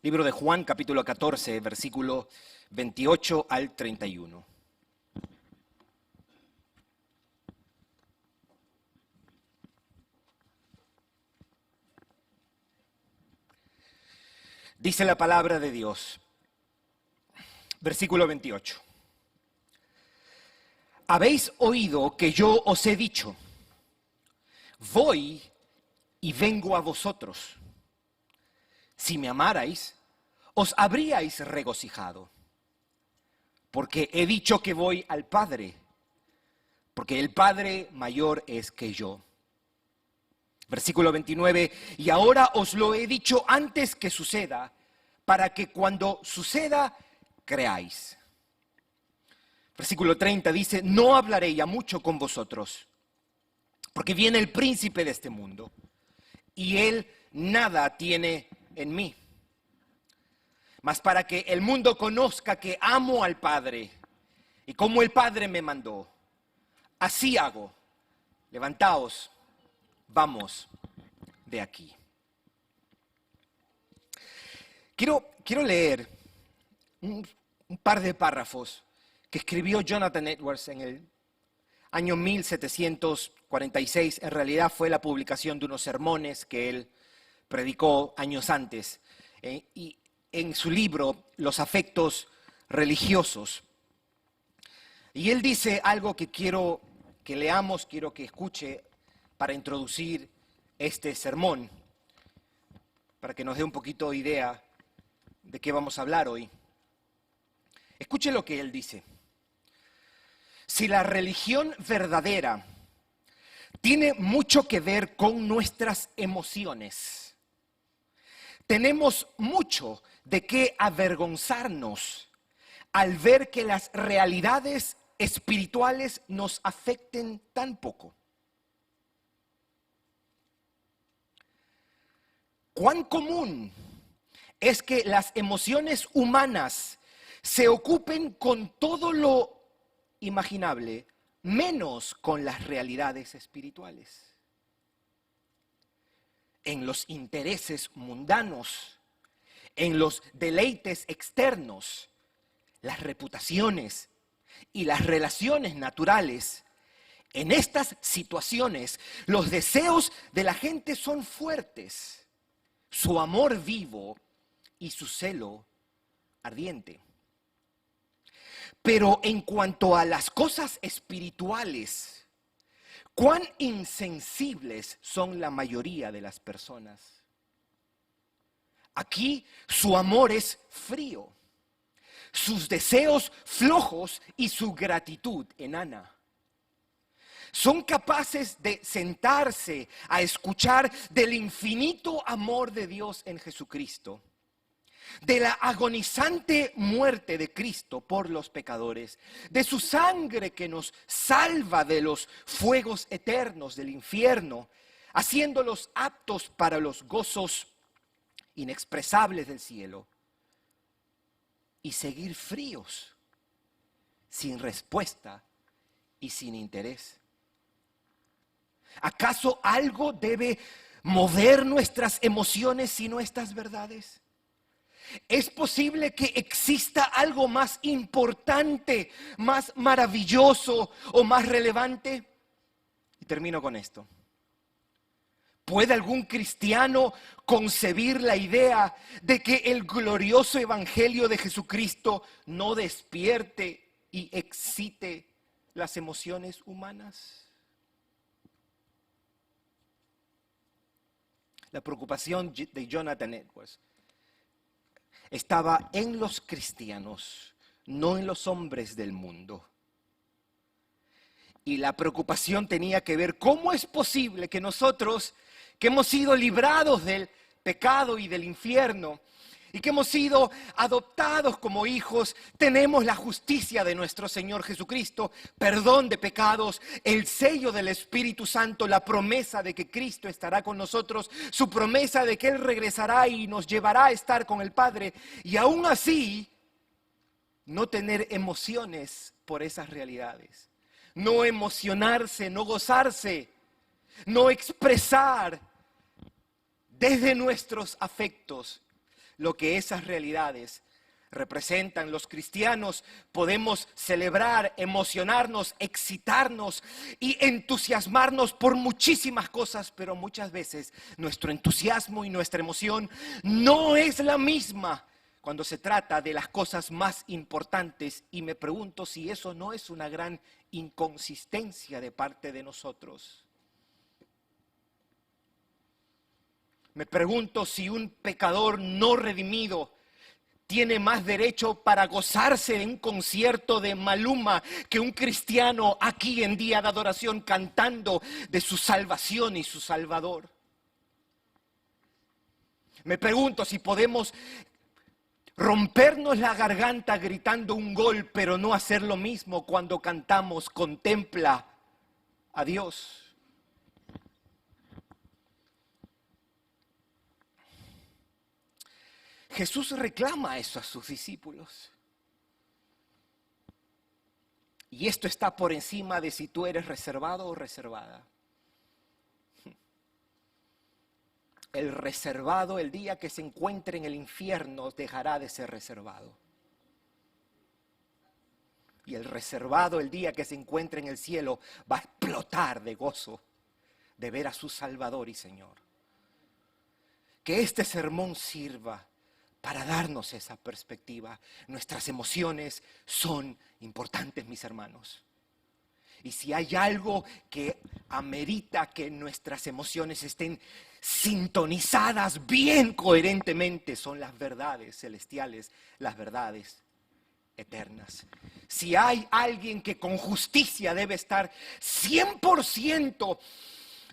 Libro de Juan, capítulo 14, versículo 28 al 31. Dice la palabra de Dios, versículo 28. Habéis oído que yo os he dicho, voy y vengo a vosotros. Si me amarais, os habríais regocijado, porque he dicho que voy al Padre, porque el Padre mayor es que yo. Versículo 29, y ahora os lo he dicho antes que suceda, para que cuando suceda, creáis. Versículo 30 dice, no hablaré ya mucho con vosotros, porque viene el príncipe de este mundo, y él nada tiene en mí. Mas para que el mundo conozca que amo al Padre, y como el Padre me mandó, así hago. Levantaos, vamos de aquí. Quiero leer un par de párrafos que escribió Jonathan Edwards en el año 1746. En realidad fue la publicación de unos sermones que él predicó años antes. Y en su libro, Los afectos religiosos. Y él dice algo que quiero que leamos, quiero que escuche para introducir este sermón, para que nos dé un poquito de idea de qué vamos a hablar hoy. Escuche lo que él dice. Si la religión verdadera tiene mucho que ver con nuestras emociones, tenemos mucho de qué avergonzarnos al ver que las realidades espirituales nos afecten tan poco. ¿Cuán común es que las emociones humanas se ocupen con todo lo imaginable, menos con las realidades espirituales? En los intereses mundanos, en los deleites externos, las reputaciones y las relaciones naturales, en estas situaciones los deseos de la gente son fuertes, su amor vivo y su celo ardiente. Pero en cuanto a las cosas espirituales, cuán insensibles son la mayoría de las personas. Aquí su amor es frío, sus deseos flojos y su gratitud enana. Son capaces de sentarse a escuchar del infinito amor de Dios en Jesucristo, de la agonizante muerte de Cristo por los pecadores, de su sangre que nos salva de los fuegos eternos del infierno, haciéndolos aptos para los gozos inexpresables del cielo, y seguir fríos, sin respuesta y sin interés. ¿Acaso algo debe mover nuestras emociones y nuestras verdades? ¿Es posible que exista algo más importante, más maravilloso o más relevante? Y termino con esto. ¿Puede algún cristiano concebir la idea de que el glorioso evangelio de Jesucristo no despierte y excite las emociones humanas? La preocupación de Jonathan Edwards estaba en los cristianos, no en los hombres del mundo. Y la preocupación tenía que ver cómo es posible que nosotros, que hemos sido librados del pecado y del infierno, y que hemos sido adoptados como hijos, tenemos la justicia de nuestro Señor Jesucristo, perdón de pecados, el sello del Espíritu Santo, la promesa de que Cristo estará con nosotros, su promesa de que Él regresará y nos llevará a estar con el Padre, y aún así no tener emociones por esas realidades, no emocionarse, no gozarse, no expresar desde nuestros afectos lo que esas realidades representan. Los cristianos podemos celebrar, emocionarnos, excitarnos y entusiasmarnos por muchísimas cosas, pero muchas veces nuestro entusiasmo y nuestra emoción no es la misma cuando se trata de las cosas más importantes, y me pregunto si eso no es una gran inconsistencia de parte de nosotros. Me pregunto si un pecador no redimido tiene más derecho para gozarse de un concierto de Maluma que un cristiano aquí en día de adoración cantando de su salvación y su Salvador. Me pregunto si podemos rompernos la garganta gritando un gol, pero no hacer lo mismo cuando cantamos "Contempla a Dios". Jesús reclama eso a sus discípulos. Y esto está por encima de si tú eres reservado o reservada. El reservado, el día que se encuentre en el infierno, dejará de ser reservado. Y el reservado, el día que se encuentre en el cielo, va a explotar de gozo de ver a su Salvador y Señor. Que este sermón sirva para darnos esa perspectiva. Nuestras emociones son importantes, mis hermanos. Y si hay algo que amerita que nuestras emociones estén sintonizadas bien coherentemente, son las verdades celestiales, las verdades eternas. Si hay alguien que con justicia debe estar 100%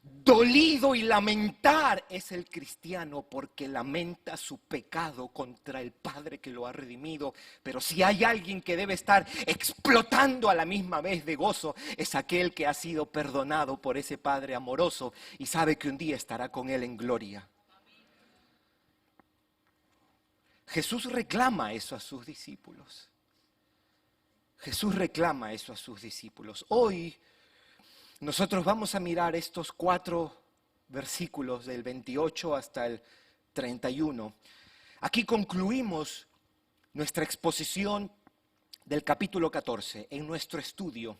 dolido y lamentar, es el cristiano, porque lamenta su pecado contra el Padre que lo ha redimido. Pero si hay alguien que debe estar explotando a la misma vez de gozo, es aquel que ha sido perdonado por ese Padre amoroso y sabe que un día estará con él en gloria. Jesús reclama eso a sus discípulos. Jesús reclama eso a sus discípulos. Hoy nosotros vamos a mirar estos 4 versículos del 28 hasta el 31. Aquí concluimos nuestra exposición del capítulo 14 en nuestro estudio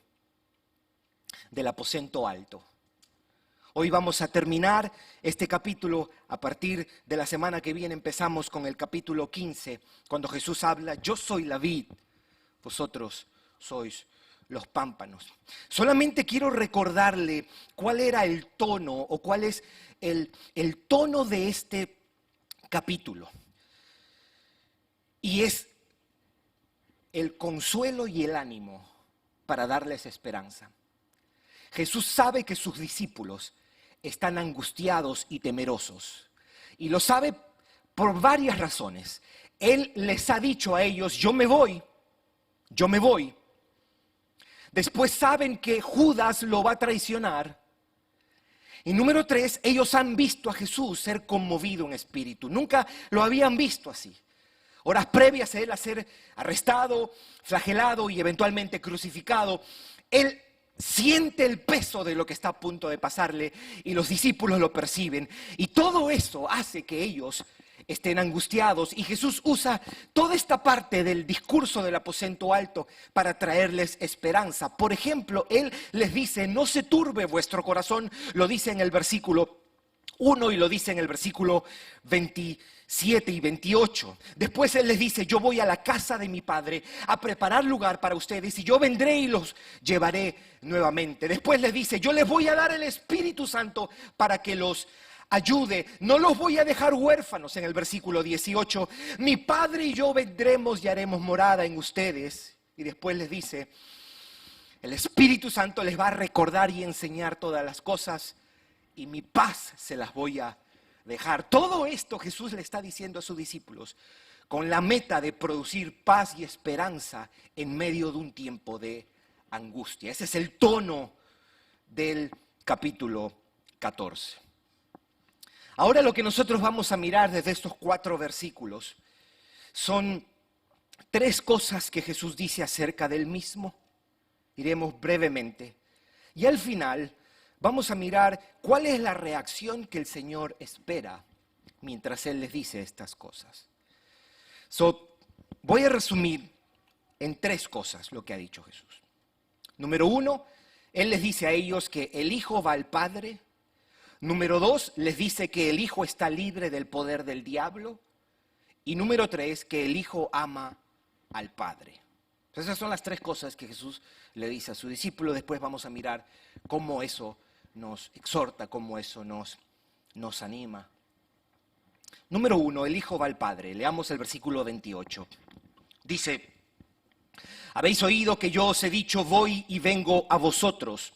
del aposento alto. Hoy vamos a terminar este capítulo. A partir de la semana que viene empezamos con el capítulo 15, cuando Jesús habla: yo soy la vid, vosotros sois los pámpanos. Solamente quiero recordarle cuál era el tono o cuál es el tono de este capítulo. Y es el consuelo y el ánimo para darles esperanza. Jesús sabe que sus discípulos están angustiados y temerosos. Y lo sabe por varias razones. Él les ha dicho a ellos: yo me voy. Después saben que Judas lo va a traicionar. Y número 3, ellos han visto a Jesús ser conmovido en espíritu. Nunca lo habían visto así. Horas previas a él a ser arrestado, flagelado y eventualmente crucificado, él siente el peso de lo que está a punto de pasarle y los discípulos lo perciben. Y todo eso hace que ellos estén angustiados, y Jesús usa toda esta parte del discurso del aposento alto para traerles esperanza. Por ejemplo, Él les dice: no se turbe vuestro corazón, lo dice en el versículo 1 y lo dice en el versículo 27 y 28. Después Él les dice: yo voy a la casa de mi Padre a preparar lugar para ustedes, y yo vendré y los llevaré nuevamente. Después les dice: yo les voy a dar el Espíritu Santo para que los ayude, no los voy a dejar huérfanos. En el versículo 18, mi Padre y yo vendremos y haremos morada en ustedes. Y después les dice: el Espíritu Santo les va a recordar y enseñar todas las cosas, y mi paz se las voy a dejar. Todo esto Jesús le está diciendo a sus discípulos con la meta de producir paz y esperanza en medio de un tiempo de angustia. Ese es el tono del capítulo 14. Ahora lo que nosotros vamos a mirar desde estos 4 versículos son 3 cosas que Jesús dice acerca del mismo. Iremos brevemente. Y al final vamos a mirar cuál es la reacción que el Señor espera mientras Él les dice estas cosas. Voy a resumir en 3 cosas lo que ha dicho Jesús. Número 1, Él les dice a ellos que el Hijo va al Padre. Número 2, les dice que el Hijo está libre del poder del diablo. Y número 3, que el Hijo ama al Padre. Esas son las 3 cosas que Jesús le dice a su discípulo. Después vamos a mirar cómo eso nos exhorta, cómo eso nos anima. Número 1, el Hijo va al Padre. Leamos el versículo 28. Dice: habéis oído que yo os he dicho, voy y vengo a vosotros.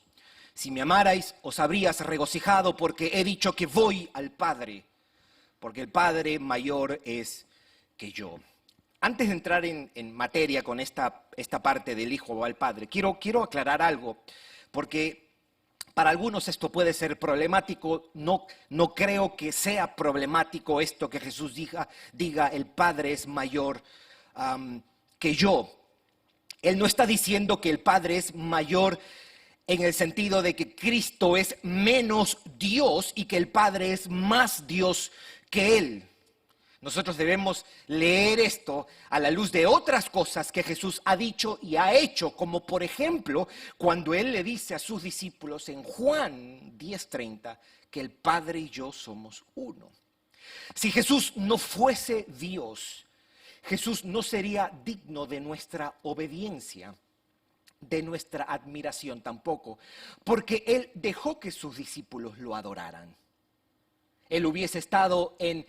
Si me amarais, os habrías regocijado, porque he dicho que voy al Padre, porque el Padre mayor es que yo. Antes de entrar en materia con esta parte del Hijo va al Padre, quiero aclarar algo, porque para algunos esto puede ser problemático. No creo que sea problemático esto que Jesús diga el Padre es mayor que yo. Él no está diciendo que el Padre es mayor en el sentido de que Cristo es menos Dios y que el Padre es más Dios que Él. Nosotros debemos leer esto a la luz de otras cosas que Jesús ha dicho y ha hecho, como por ejemplo cuando Él le dice a sus discípulos en Juan 10:30 que el Padre y yo somos uno. Si Jesús no fuese Dios, Jesús no sería digno de nuestra obediencia, de nuestra admiración tampoco, porque Él dejó que sus discípulos lo adoraran. Él hubiese estado en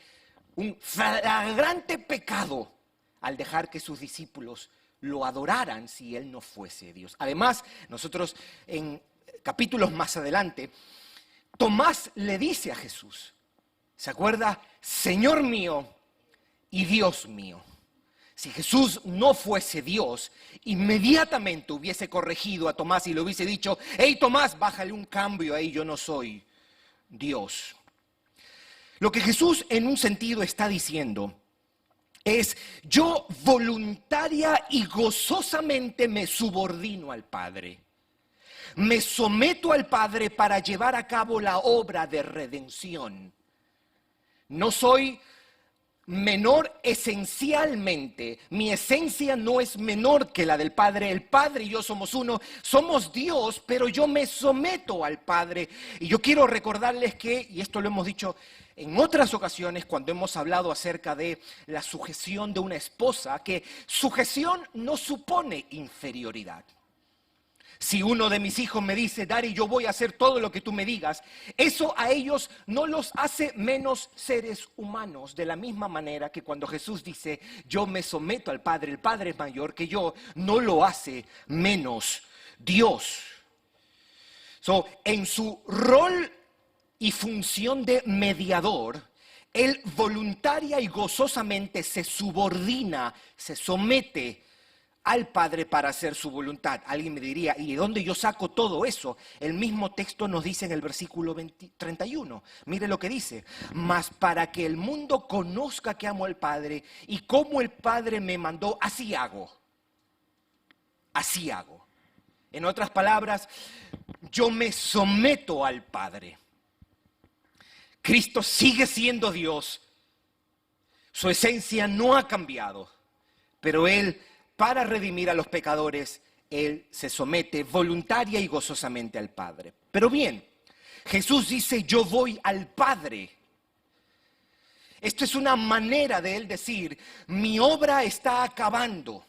un flagrante pecado al dejar que sus discípulos lo adoraran si Él no fuese Dios. Además, nosotros en capítulos más adelante, Tomás le dice a Jesús, ¿se acuerda? Señor mío y Dios mío. Si Jesús no fuese Dios, inmediatamente hubiese corregido a Tomás y le hubiese dicho, hey Tomás, bájale un cambio ahí, yo no soy Dios. Lo que Jesús en un sentido está diciendo es, yo voluntaria y gozosamente me subordino al Padre. Me someto al Padre para llevar a cabo la obra de redención. No soy menor esencialmente, mi esencia no es menor que la del Padre. El Padre y yo somos uno, somos Dios, pero yo me someto al Padre. Y yo quiero recordarles que, y esto lo hemos dicho en otras ocasiones cuando hemos hablado acerca de la sujeción de una esposa, que sujeción no supone inferioridad. Si uno de mis hijos me dice, Dari, yo voy a hacer todo lo que tú me digas, eso a ellos no los hace menos seres humanos. De la misma manera que cuando Jesús dice, yo me someto al Padre, el Padre es mayor que yo, no lo hace menos Dios. En su rol y función de mediador, Él voluntaria y gozosamente se subordina, se somete al Padre para hacer su voluntad. Alguien me diría, ¿y de dónde yo saco todo eso? El mismo texto nos dice en el versículo 31. Mire lo que dice. Mas para que el mundo conozca que amo al Padre y como el Padre me mandó, así hago. Así hago. En otras palabras, yo me someto al Padre. Cristo sigue siendo Dios. Su esencia no ha cambiado. Pero Él, para redimir a los pecadores, Él se somete voluntaria y gozosamente al Padre. Pero bien, Jesús dice, yo voy al Padre. Esto es una manera de Él decir, mi obra está acabando.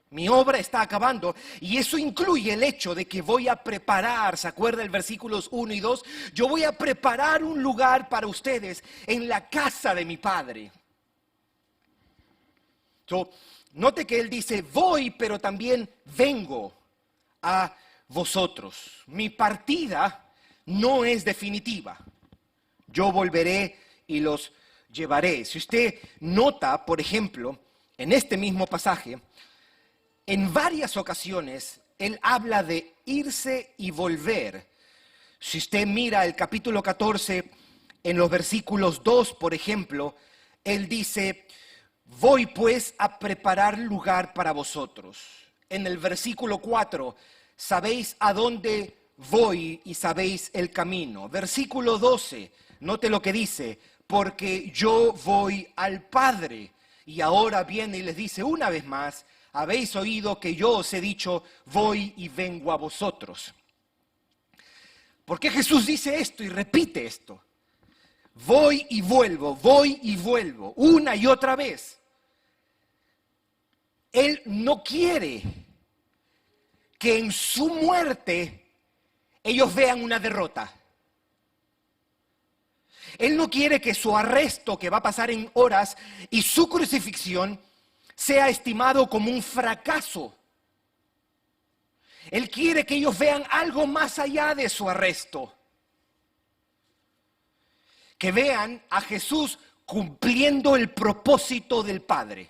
Mi obra está acabando. Y eso incluye el hecho de que voy a preparar, ¿se acuerda el versículos 1 y 2? Yo voy a preparar un lugar para ustedes en la casa de mi Padre. Note que Él dice, voy, pero también vengo a vosotros. Mi partida no es definitiva. Yo volveré y los llevaré. Si usted nota, por ejemplo, en este mismo pasaje, en varias ocasiones Él habla de irse y volver. Si usted mira el capítulo 14, en los versículos 2, por ejemplo, Él dice, voy pues a preparar lugar para vosotros. En el versículo 4, sabéis a dónde voy y sabéis el camino. Versículo 12, note lo que dice, porque yo voy al Padre Y ahora viene y les dice una vez más, habéis oído que yo os he dicho, voy y vengo a vosotros. ¿Por qué Jesús dice esto y repite esto? Voy y vuelvo, una y otra vez. Él no quiere que en su muerte ellos vean una derrota. Él no quiere que su arresto, que va a pasar en horas, y su crucifixión sea estimado como un fracaso. Él quiere que ellos vean algo más allá de su arresto. Que vean a Jesús cumpliendo el propósito del Padre.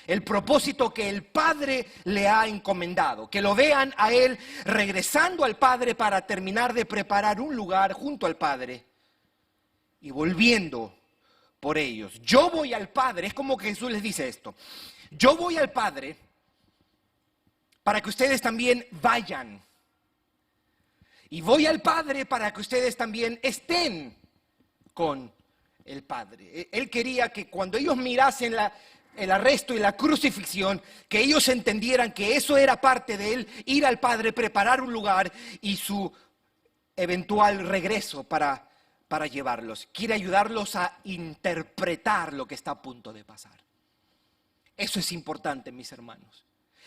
El propósito que el Padre le ha encomendado. Que lo vean a Él regresando al Padre para terminar de preparar un lugar junto al Padre. Y volviendo por ellos. Yo voy al Padre, es como que Jesús les dice esto. Yo voy al Padre para que ustedes también vayan. Y voy al Padre para que ustedes también estén con el Padre. Él quería que cuando ellos mirasen el arresto y la crucifixión, que ellos entendieran que eso era parte de Él, ir al Padre, preparar un lugar y su eventual regreso para llevarlos. Quiere ayudarlos a interpretar lo que está a punto de pasar. Eso es importante, mis hermanos.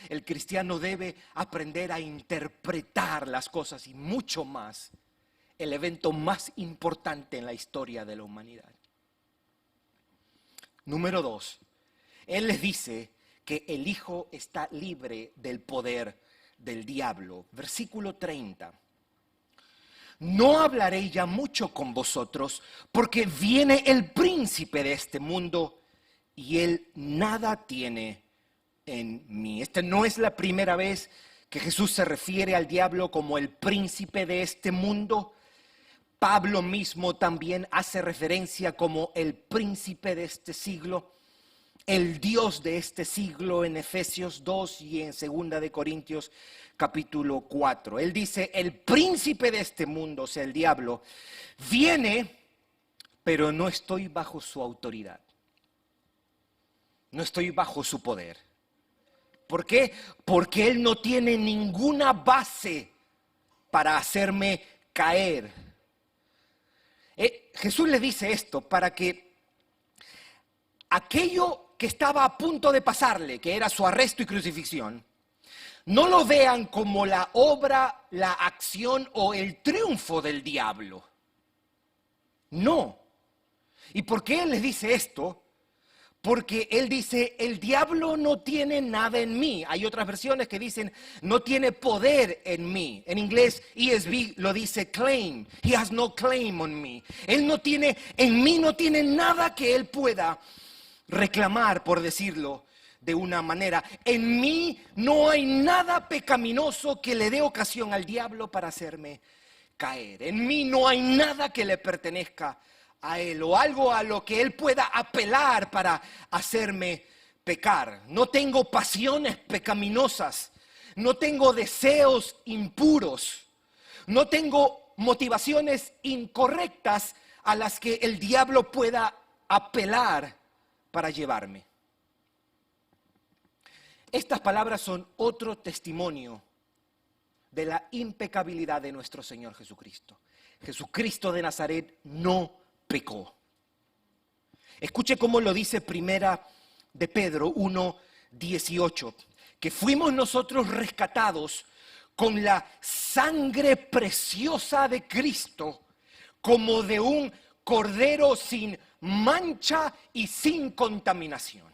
El cristiano debe aprender a interpretar las cosas y mucho más el evento más importante en la historia de la humanidad. Número 2, Él les dice que el Hijo está libre del poder del diablo. Versículo 30. No hablaré ya mucho con vosotros, porque viene el príncipe de este mundo y él nada tiene en mí. Esta no es la primera vez que Jesús se refiere al diablo como el príncipe de este mundo. Pablo mismo también hace referencia como el príncipe de este siglo, el Dios de este siglo en Efesios 2 y en 2 de Corintios capítulo 4. Él dice, el príncipe de este mundo, o sea, el diablo, viene, pero no estoy bajo su autoridad. No estoy bajo su poder. ¿Por qué? Porque él no tiene ninguna base para hacerme caer. Jesús le dice esto para que aquello que estaba a punto de pasarle, que era su arresto y crucifixión, no lo vean como la obra, la acción o el triunfo del diablo. No. ¿Y por qué él les dice esto? Porque él dice, el diablo no tiene nada en mí. Hay otras versiones que dicen, no tiene poder en mí. En inglés, ESV lo dice claim. He has no claim on me. Él no tiene, en mí no tiene nada que él pueda reclamar, por decirlo de una manera. En mí no hay nada pecaminoso que le dé ocasión al diablo para hacerme caer. En mí no hay nada que le pertenezca a él o algo a lo que él pueda apelar para hacerme pecar. No tengo pasiones pecaminosas, no tengo deseos impuros, no tengo motivaciones incorrectas a las que el diablo pueda apelar para llevarme. Estas palabras son otro testimonio de la impecabilidad de nuestro Señor Jesucristo. Jesucristo de Nazaret no pecó. Escuche cómo lo dice Primera de Pedro 1:18, que fuimos nosotros rescatados con la sangre preciosa de Cristo, como de un cordero sin mancha y sin contaminación.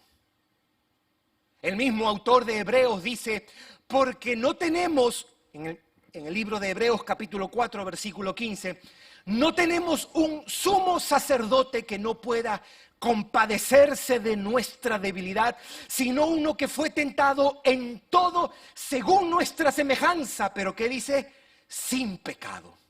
El mismo autor de Hebreos dice, porque no tenemos, en el libro de Hebreos capítulo 4, versículo 15, no tenemos un sumo sacerdote que no pueda compadecerse de nuestra debilidad, sino uno que fue tentado en todo según nuestra semejanza, pero que dice, sin pecado.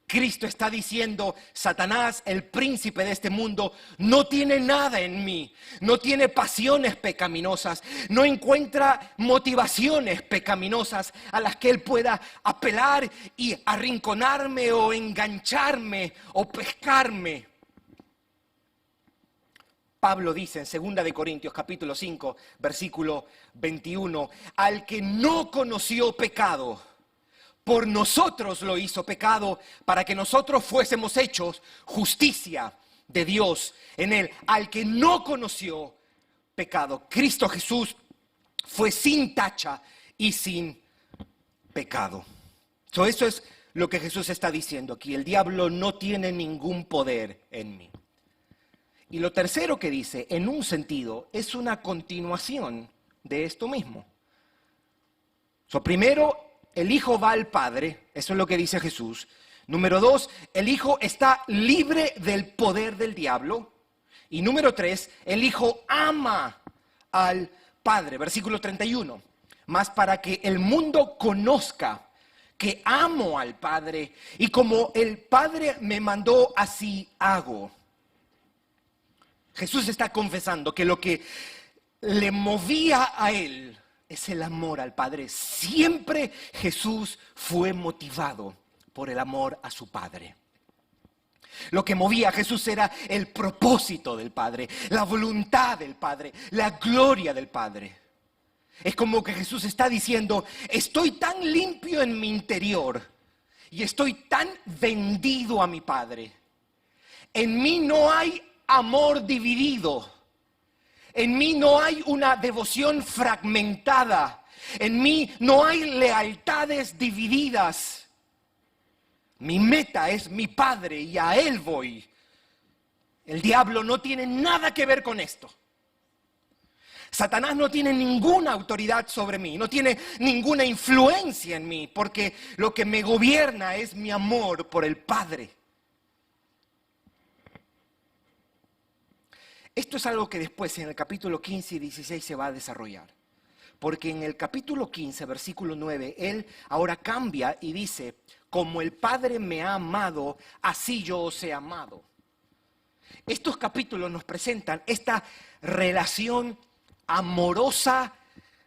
Cristo está diciendo, Satanás, el príncipe de este mundo, no tiene nada en mí, no tiene pasiones pecaminosas, no encuentra motivaciones pecaminosas a las que él pueda apelar y arrinconarme o engancharme o pescarme. Pablo dice en 2 de Corintios capítulo 5, versículo 21, al que no conoció pecado, por nosotros lo hizo pecado, para que nosotros fuésemos hechos justicia de Dios en él. Al que no conoció pecado, Cristo Jesús fue sin tacha y sin pecado. Eso es lo que Jesús está diciendo aquí. El diablo no tiene ningún poder en mí. Y lo tercero que dice, en un sentido, es una continuación de esto mismo. Primero, el Hijo va al Padre, eso es lo que dice Jesús. Número 2, el Hijo está libre del poder del diablo. Y número 3, el Hijo ama al Padre. Versículo 31, mas para que el mundo conozca que amo al Padre y como el Padre me mandó, así hago. Jesús está confesando que lo que le movía a él es el amor al Padre. Siempre Jesús fue motivado por el amor a su Padre. Lo que movía a Jesús era el propósito del Padre, la voluntad del Padre, la gloria del Padre. Es como que Jesús está diciendo, estoy tan limpio en mi interior y estoy tan vendido a mi Padre. En mí no hay amor dividido. En mí no hay una devoción fragmentada. En mí no hay lealtades divididas. Mi meta es mi Padre y a Él voy. El diablo no tiene nada que ver con esto. Satanás no tiene ninguna autoridad sobre mí, no tiene ninguna influencia en mí, porque lo que me gobierna es mi amor por el Padre. Esto es algo que después en el capítulo 15 y 16 se va a desarrollar. Porque en el capítulo 15, versículo 9, él ahora cambia y dice, como el Padre me ha amado, así yo os he amado. Estos capítulos nos presentan esta relación amorosa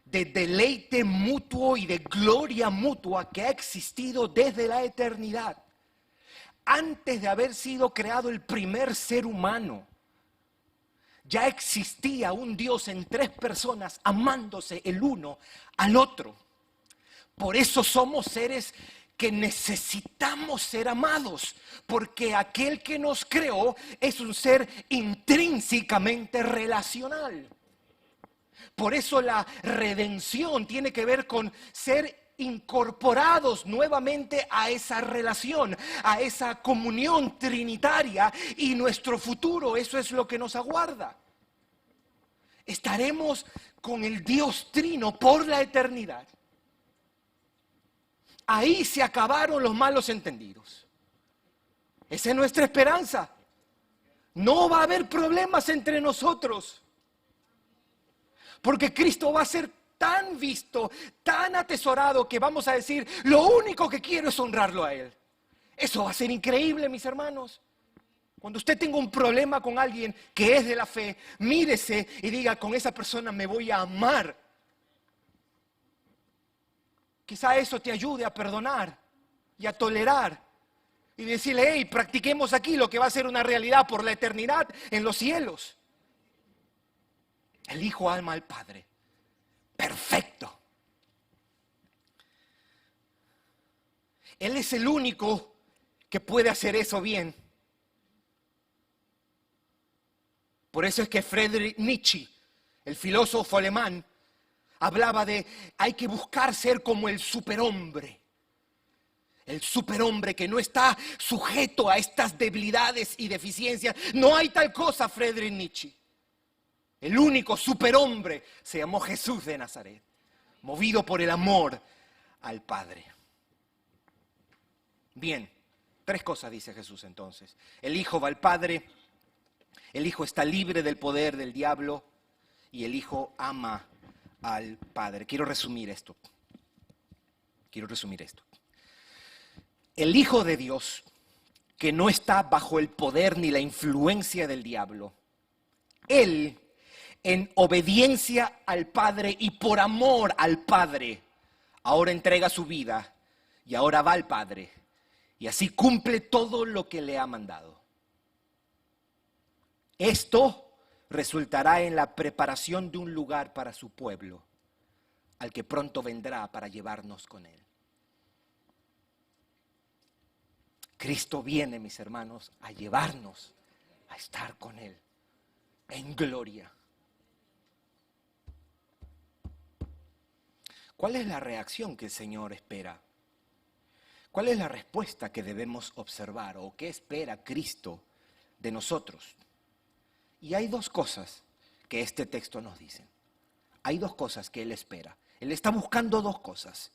de deleite mutuo y de gloria mutua que ha existido desde la eternidad. Antes de haber sido creado el primer ser humano, ya existía un Dios en tres personas amándose el uno al otro. Por eso somos seres que necesitamos ser amados, porque aquel que nos creó es un ser intrínsecamente relacional. Por eso la redención tiene que ver con ser incorporados nuevamente a esa relación, a esa comunión trinitaria, y nuestro futuro, eso es lo que nos aguarda. Estaremos con el Dios Trino por la eternidad. Ahí se acabaron los malos entendidos. Esa es nuestra esperanza. No va a haber problemas entre nosotros, porque Cristo va a ser tan visto, tan atesorado, que vamos a decir, lo único que quiero es honrarlo a Él. Eso va a ser increíble, mis hermanos. Cuando usted tenga un problema con alguien que es de la fe, mírese y diga, con esa persona me voy a amar. Quizá eso te ayude a perdonar y a tolerar. Y decirle, hey, practiquemos aquí lo que va a ser una realidad por la eternidad en los cielos. El Hijo ama al Padre. Perfecto. Él es el único que puede hacer eso bien. Por eso es que Friedrich Nietzsche, el filósofo alemán, hablaba de hay que buscar ser como el superhombre. El superhombre que no está sujeto a estas debilidades y deficiencias. No hay tal cosa, Friedrich Nietzsche. El único superhombre se llamó Jesús de Nazaret, movido por el amor al Padre. Bien, tres cosas dice Jesús entonces. El Hijo va al Padre, el Hijo está libre del poder del diablo y el Hijo ama al Padre. Quiero resumir esto. El Hijo de Dios, que no está bajo el poder ni la influencia del diablo, Él, en obediencia al Padre y por amor al Padre, ahora entrega su vida y ahora va al Padre y así cumple todo lo que le ha mandado. Esto resultará en la preparación de un lugar para su pueblo, al que pronto vendrá para llevarnos con él. Cristo viene, mis hermanos, a llevarnos a estar con él en gloria. ¿Cuál es la reacción que el Señor espera? ¿Cuál es la respuesta que debemos observar o qué espera Cristo de nosotros? Y hay dos cosas que este texto nos dice. Hay dos cosas que Él espera. Él está buscando dos cosas.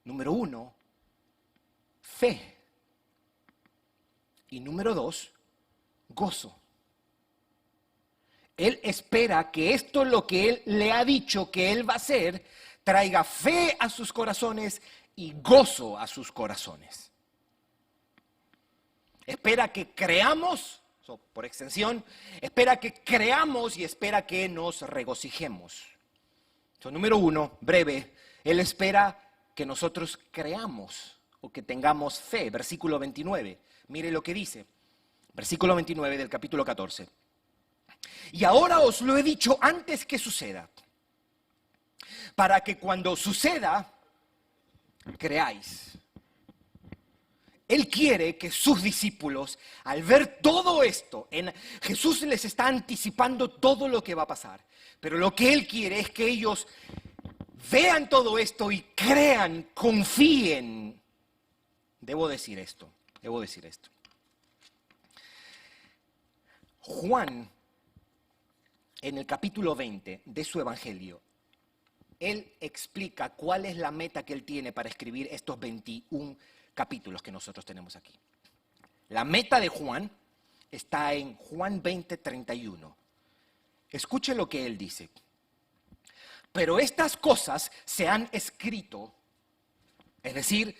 Número uno, fe. Y número dos, gozo. Él espera que esto, lo que Él le ha dicho que Él va a hacer, traiga fe a sus corazones y gozo a sus corazones. Espera que creamos, por extensión, espera que creamos y espera que nos regocijemos. Número uno, breve, Él espera que nosotros creamos o que tengamos fe. Versículo 29, mire lo que dice. Versículo 29 del capítulo 14. Y ahora os lo he dicho antes que suceda, para que cuando suceda, creáis. Él quiere que sus discípulos, al ver todo esto, Jesús les está anticipando todo lo que va a pasar. Pero lo que Él quiere es que ellos vean todo esto y crean, confíen. Debo decir esto. Juan, en el capítulo 20 de su Evangelio, él explica cuál es la meta que él tiene para escribir estos 21 capítulos que nosotros tenemos aquí. La meta de Juan está en Juan 20, 31. Escuche lo que él dice. Pero estas cosas se han escrito, es decir,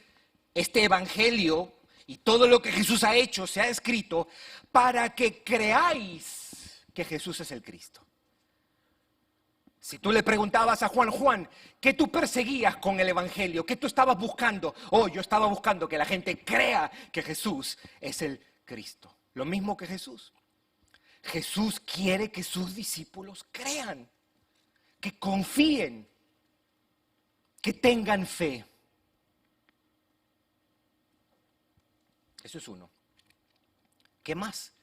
este Evangelio y todo lo que Jesús ha hecho se ha escrito para que creáis que Jesús es el Cristo. Si tú le preguntabas a Juan, ¿qué tú perseguías con el Evangelio? ¿Qué tú estabas buscando? Yo estaba buscando que la gente crea que Jesús es el Cristo. Lo mismo que Jesús. Jesús quiere que sus discípulos crean, que confíen, que tengan fe. Eso es uno. ¿Qué más?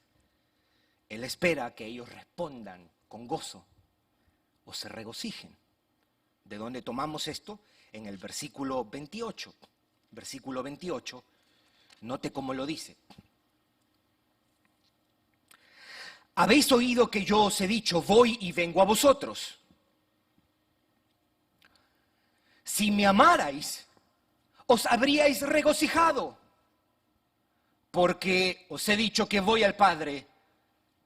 Él espera que ellos respondan con gozo o se regocijen. ¿De dónde tomamos esto? En el versículo 28. Versículo 28, note cómo lo dice. Habéis oído que yo os he dicho, voy y vengo a vosotros. Si me amarais, os habríais regocijado, porque os he dicho que voy al Padre,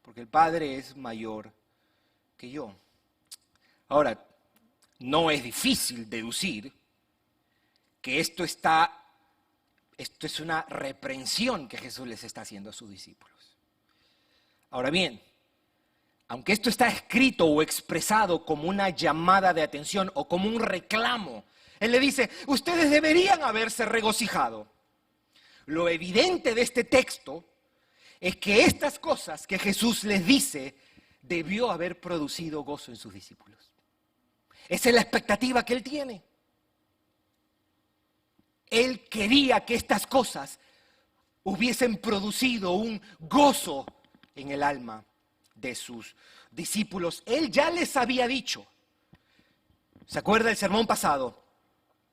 porque el Padre es mayor que yo. Ahora, no es difícil deducir que esto es una reprensión que Jesús les está haciendo a sus discípulos. Ahora bien, aunque esto está escrito o expresado como una llamada de atención o como un reclamo, Él le dice, ustedes deberían haberse regocijado. Lo evidente de este texto es que estas cosas que Jesús les dice debió haber producido gozo en sus discípulos. Esa es la expectativa que Él tiene. Él quería que estas cosas hubiesen producido un gozo en el alma de sus discípulos. Él ya les había dicho, ¿se acuerda el sermón pasado?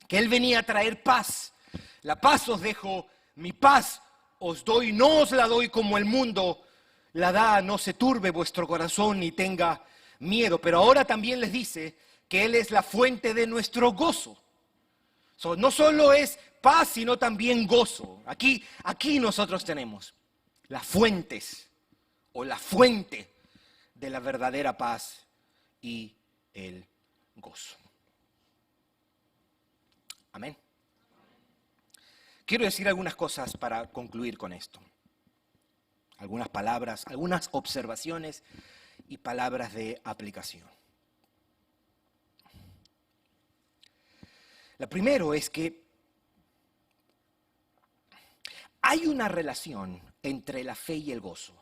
Que Él venía a traer paz. La paz os dejo, mi paz os doy, no os la doy como el mundo la da, no se turbe vuestro corazón ni tenga miedo. Pero ahora también les dice que Él es la fuente de nuestro gozo. No solo es paz, sino también gozo. Aquí nosotros tenemos las fuentes o la fuente de la verdadera paz y el gozo. Amén. Quiero decir algunas cosas para concluir con esto. Algunas palabras, algunas observaciones y palabras de aplicación. La primera es que hay una relación entre la fe y el gozo.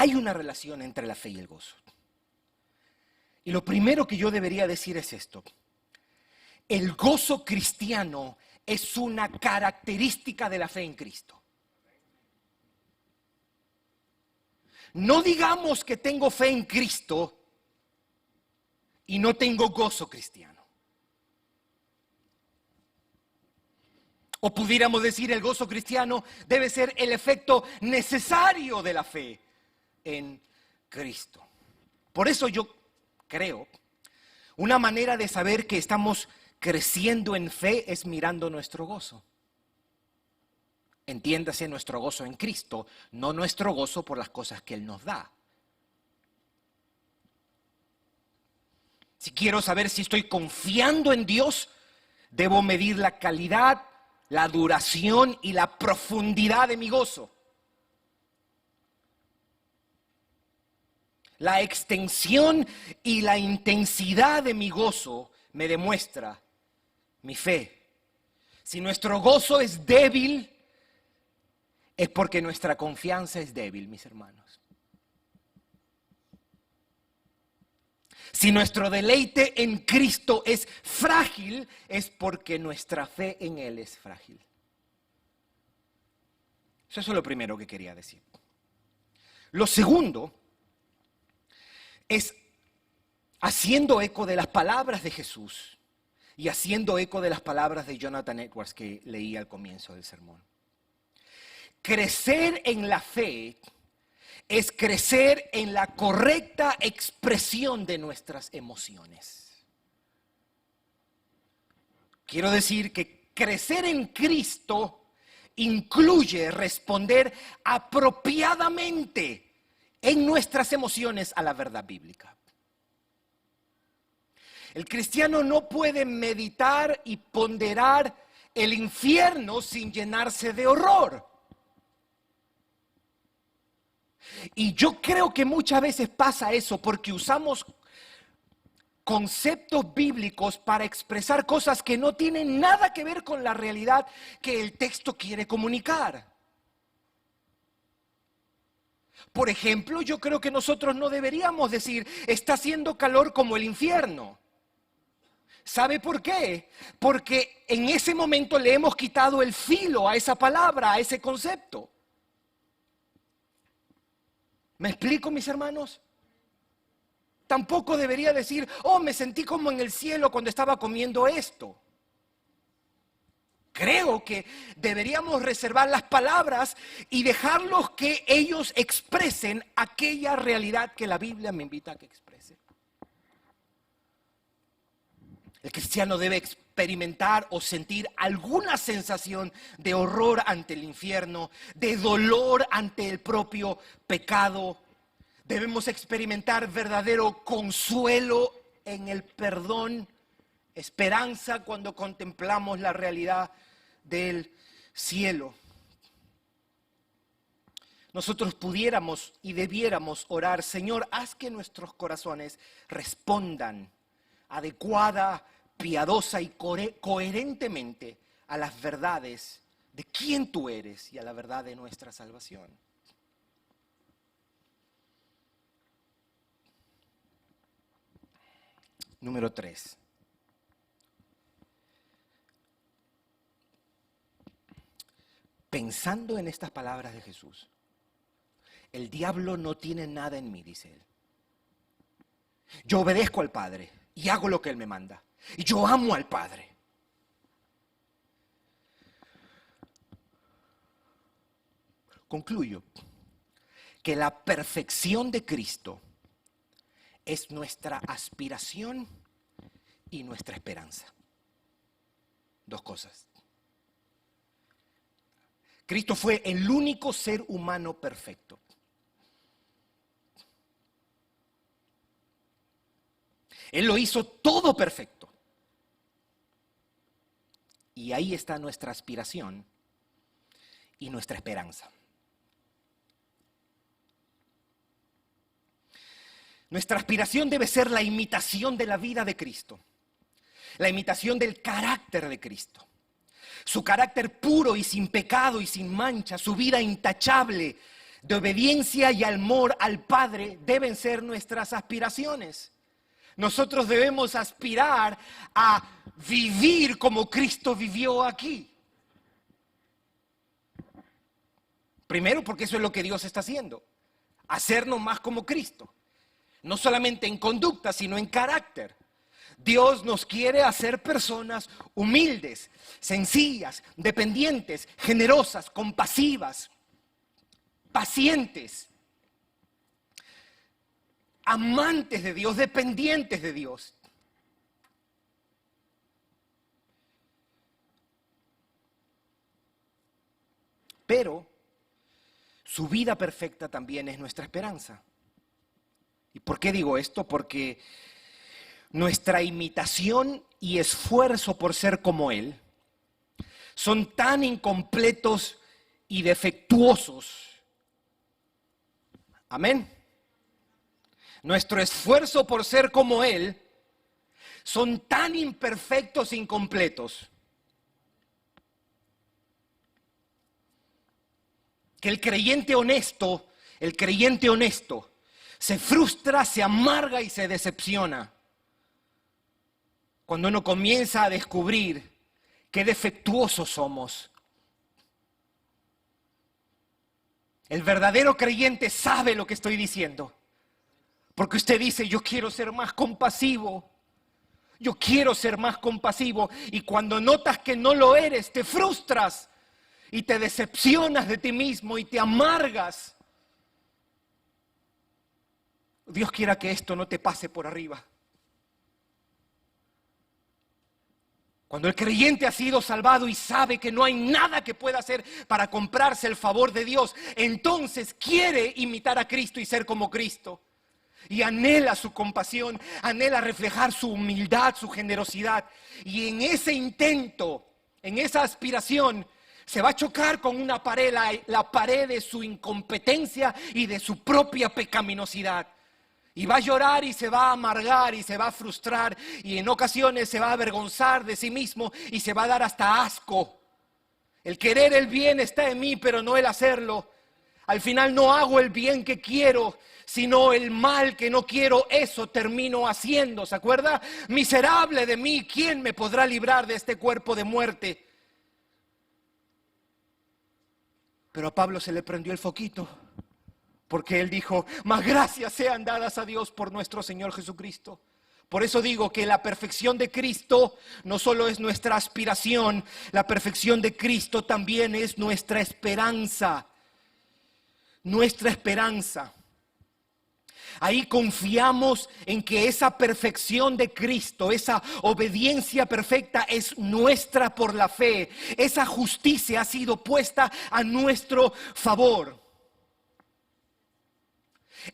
Hay una relación entre la fe y el gozo. Y lo primero que yo debería decir es esto. El gozo cristiano es una característica de la fe en Cristo. No digamos que tengo fe en Cristo y no tengo gozo cristiano. O pudiéramos decir el gozo cristiano debe ser el efecto necesario de la fe en Cristo. Por eso yo creo, una manera de saber que estamos creciendo en fe es mirando nuestro gozo. Entiéndase nuestro gozo en Cristo, no nuestro gozo por las cosas que Él nos da. Si quiero saber si estoy confiando en Dios, debo medir la calidad, la duración y la profundidad de mi gozo. La extensión y la intensidad de mi gozo me demuestra mi fe. Si nuestro gozo es débil, es porque nuestra confianza es débil, mis hermanos. Si nuestro deleite en Cristo es frágil, es porque nuestra fe en Él es frágil. Eso es lo primero que quería decir. Lo segundo es haciendo eco de las palabras de Jesús y haciendo eco de las palabras de Jonathan Edwards que leí al comienzo del sermón. Crecer en la fe es crecer en la correcta expresión de nuestras emociones. Quiero decir que crecer en Cristo incluye responder apropiadamente en nuestras emociones a la verdad bíblica. El cristiano no puede meditar y ponderar el infierno sin llenarse de horror. Y yo creo que muchas veces pasa eso porque usamos conceptos bíblicos para expresar cosas que no tienen nada que ver con la realidad que el texto quiere comunicar. Por ejemplo, yo creo que nosotros no deberíamos decir, está haciendo calor como el infierno. ¿Sabe por qué? Porque en ese momento le hemos quitado el filo a esa palabra, a ese concepto. ¿Me explico, mis hermanos? Tampoco debería decir, me sentí como en el cielo cuando estaba comiendo esto. Creo que deberíamos reservar las palabras y dejarlos que ellos expresen aquella realidad que la Biblia me invita a que exprese. El cristiano debe experimentar o sentir alguna sensación de horror ante el infierno, de dolor ante el propio pecado. Debemos experimentar verdadero consuelo en el perdón, esperanza cuando contemplamos la realidad del cielo. Nosotros pudiéramos y debiéramos orar, Señor, haz que nuestros corazones respondan adecuada, piadosa y coherentemente a las verdades de quién tú eres y a la verdad de nuestra salvación. Número 3. Pensando en estas palabras de Jesús, el diablo no tiene nada en mí, dice él. Yo obedezco al Padre y hago lo que Él me manda. Y yo amo al Padre. Concluyo que la perfección de Cristo es nuestra aspiración y nuestra esperanza. Dos cosas. Cristo fue el único ser humano perfecto. Él lo hizo todo perfecto. Y ahí está nuestra aspiración y nuestra esperanza. Nuestra aspiración debe ser la imitación de la vida de Cristo, la imitación del carácter de Cristo, su carácter puro y sin pecado y sin mancha, su vida intachable, de obediencia y amor al Padre deben ser nuestras aspiraciones. Nosotros debemos aspirar a vivir como Cristo vivió aquí. Primero, porque eso es lo que Dios está haciendo. Hacernos más como Cristo. No solamente en conducta, sino en carácter. Dios nos quiere hacer personas humildes, sencillas, dependientes, generosas, compasivas, pacientes, amantes de Dios, dependientes de Dios. Pero su vida perfecta también es nuestra esperanza. ¿Y por qué digo esto? Porque nuestra imitación y esfuerzo por ser como Él son tan incompletos y defectuosos. Amén. Nuestro esfuerzo por ser como Él son tan imperfectos e incompletos que el creyente honesto se frustra, se amarga y se decepciona cuando uno comienza a descubrir qué defectuosos somos. El verdadero creyente sabe lo que estoy diciendo, porque usted dice: yo quiero ser más compasivo, yo quiero ser más compasivo, y cuando notas que no lo eres, te frustras y te decepcionas de ti mismo y te amargas. Dios quiera que esto no te pase por arriba. Cuando el creyente ha sido salvado y sabe que no hay nada que pueda hacer para comprarse el favor de Dios, entonces quiere imitar a Cristo y ser como Cristo. Y anhela su compasión, anhela reflejar su humildad, su generosidad. Y en ese intento, en esa aspiración, se va a chocar con una pared, la pared de su incompetencia y de su propia pecaminosidad. Y va a llorar y se va a amargar y se va a frustrar y en ocasiones se va a avergonzar de sí mismo y se va a dar hasta asco. El querer el bien está en mí, pero no el hacerlo. Al final no hago el bien que quiero, sino el mal que no quiero, eso termino haciendo. ¿Se acuerda? Miserable de mí, ¿quién me podrá librar de este cuerpo de muerte? Pero a Pablo se le prendió el foquito. Porque él dijo: más gracias sean dadas a Dios por nuestro Señor Jesucristo. Por eso digo que la perfección de Cristo no solo es nuestra aspiración, la perfección de Cristo también es nuestra esperanza. Nuestra esperanza. Ahí confiamos en que esa perfección de Cristo, esa obediencia perfecta es nuestra por la fe. Esa justicia ha sido puesta a nuestro favor.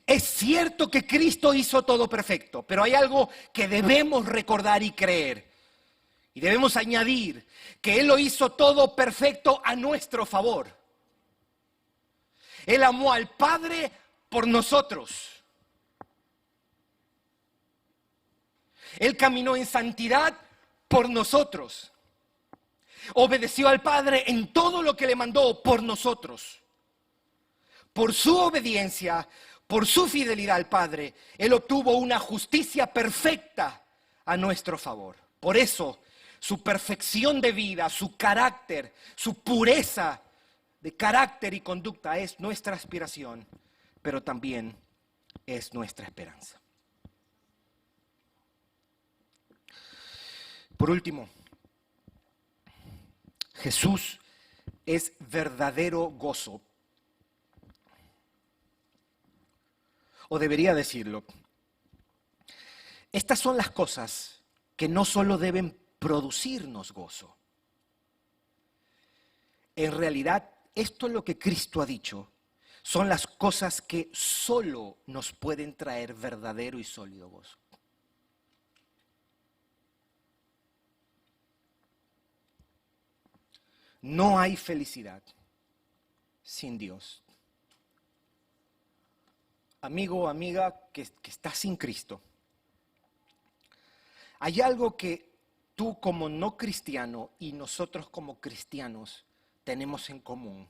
Es cierto que Cristo hizo todo perfecto, pero hay algo que debemos recordar y creer. Y debemos añadir que Él lo hizo todo perfecto a nuestro favor. Él amó al Padre por nosotros. Él caminó en santidad por nosotros. Obedeció al Padre en todo lo que le mandó por nosotros. Por su obediencia, por su fidelidad al Padre, Él obtuvo una justicia perfecta a nuestro favor. Por eso, su perfección de vida, su carácter, su pureza de carácter y conducta es nuestra aspiración, pero también es nuestra esperanza. Por último, Jesús es verdadero gozo. O debería decirlo, estas son las cosas que no solo deben producirnos gozo. En realidad, esto es lo que Cristo ha dicho, son las cosas que solo nos pueden traer verdadero y sólido gozo. No hay felicidad sin Dios. Amigo o amiga que está sin Cristo, hay algo que tú como no cristiano y nosotros como cristianos tenemos en común.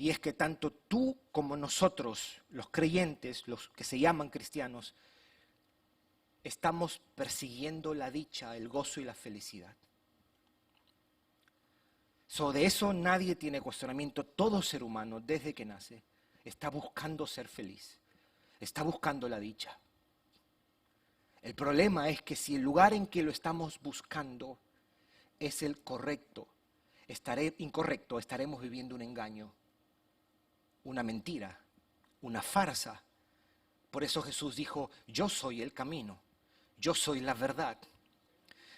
Y es que tanto tú como nosotros, los creyentes, los que se llaman cristianos, estamos persiguiendo la dicha, el gozo y la felicidad. De eso nadie tiene cuestionamiento. Todo ser humano, desde que nace, está buscando ser feliz, está buscando la dicha. El problema es que si el lugar en que lo estamos buscando es el correcto, incorrecto, estaremos viviendo un engaño, una mentira, una farsa. Por eso Jesús dijo, yo soy el camino, yo soy la verdad.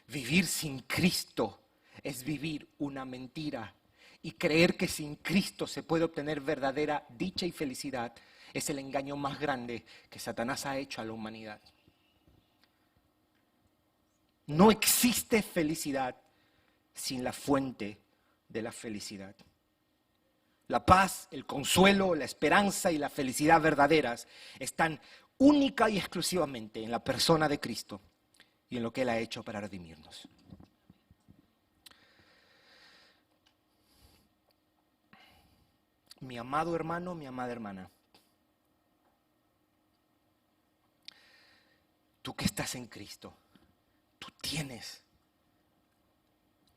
Vivir sin Cristo es vivir una mentira. Y creer que sin Cristo se puede obtener verdadera dicha y felicidad es el engaño más grande que Satanás ha hecho a la humanidad. No existe felicidad sin la fuente de la felicidad. La paz, el consuelo, la esperanza y la felicidad verdaderas están única y exclusivamente en la persona de Cristo y en lo que Él ha hecho para redimirnos. Mi amado hermano, mi amada hermana, tú que estás en Cristo, tú tienes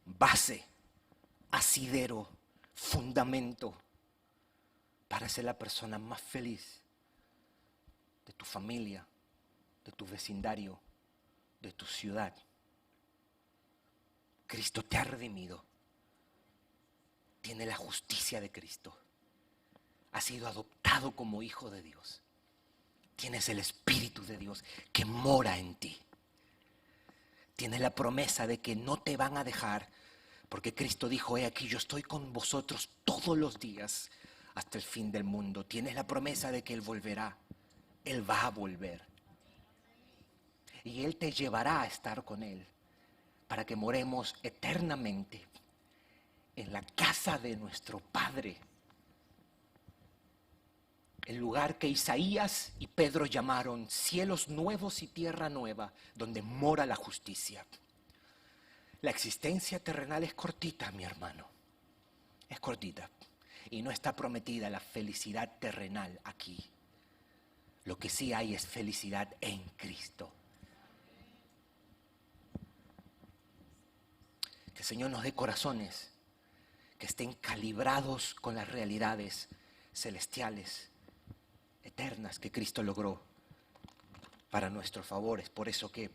base, asidero, fundamento para ser la persona más feliz de tu familia, de tu vecindario, de tu ciudad. Cristo te ha redimido. Tiene la justicia de Cristo. Has sido adoptado como hijo de Dios. Tienes el Espíritu de Dios que mora en ti. Tienes la promesa de que no te van a dejar, porque Cristo dijo, he aquí, yo estoy con vosotros todos los días hasta el fin del mundo. Tienes la promesa de que Él volverá. Él va a volver. Y Él te llevará a estar con Él para que moremos eternamente en la casa de nuestro Padre. El lugar que Isaías y Pedro llamaron cielos nuevos y tierra nueva, donde mora la justicia. La existencia terrenal es cortita, mi hermano. Es cortita. Y no está prometida la felicidad terrenal aquí. Lo que sí hay es felicidad en Cristo. Que el Señor nos dé corazones que estén calibrados con las realidades celestiales, eternas que Cristo logró para nuestro favor. Es por eso que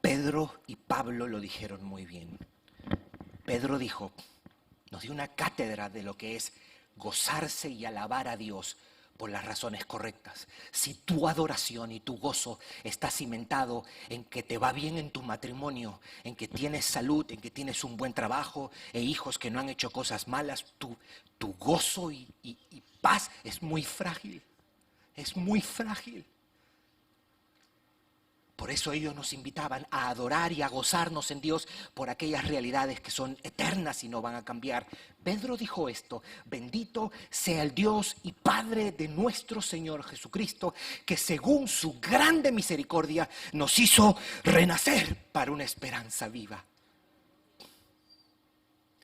Pedro y Pablo lo dijeron muy bien. Pedro dijo, nos dio una cátedra de lo que es gozarse y alabar a Dios por las razones correctas. Si tu adoración y tu gozo está cimentado en que te va bien en tu matrimonio, en que tienes salud, en que tienes un buen trabajo e hijos que no han hecho cosas malas, tu gozo y paz es muy frágil. Es muy frágil. Por eso ellos nos invitaban a adorar y a gozarnos en Dios por aquellas realidades que son eternas y no van a cambiar. Pedro dijo esto, bendito sea el Dios y Padre de nuestro Señor Jesucristo, que según su grande misericordia nos hizo renacer para una esperanza viva.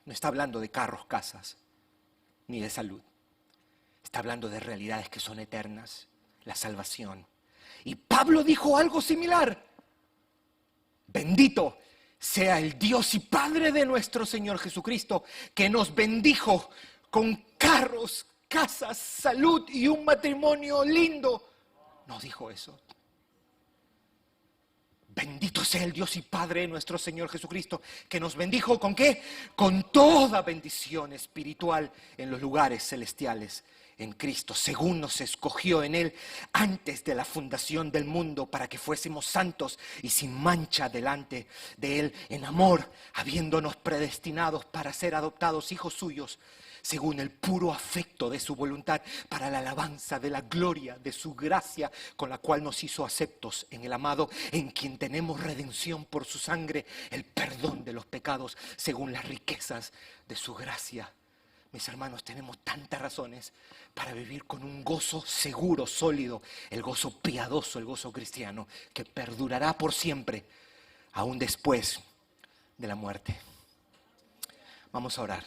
No está hablando de carros, casas, ni de salud. Está hablando de realidades que son eternas, la salvación. Y Pablo dijo algo similar. Bendito sea el Dios y Padre de nuestro Señor Jesucristo, que nos bendijo con carros, casas, salud y un matrimonio lindo. No dijo eso. Bendito sea el Dios y Padre de nuestro Señor Jesucristo, que nos bendijo ¿con qué? Con toda bendición espiritual en los lugares celestiales en Cristo, según nos escogió en Él antes de la fundación del mundo para que fuésemos santos y sin mancha delante de Él en amor, habiéndonos predestinados para ser adoptados hijos suyos, según el puro afecto de su voluntad, para la alabanza de la gloria de su gracia, con la cual nos hizo aceptos en el amado, en quien tenemos redención por su sangre, el perdón de los pecados, según las riquezas de su gracia. Mis hermanos, tenemos tantas razones para vivir con un gozo seguro, sólido, el gozo piadoso, el gozo cristiano, que perdurará por siempre, aún después de la muerte. Vamos a orar.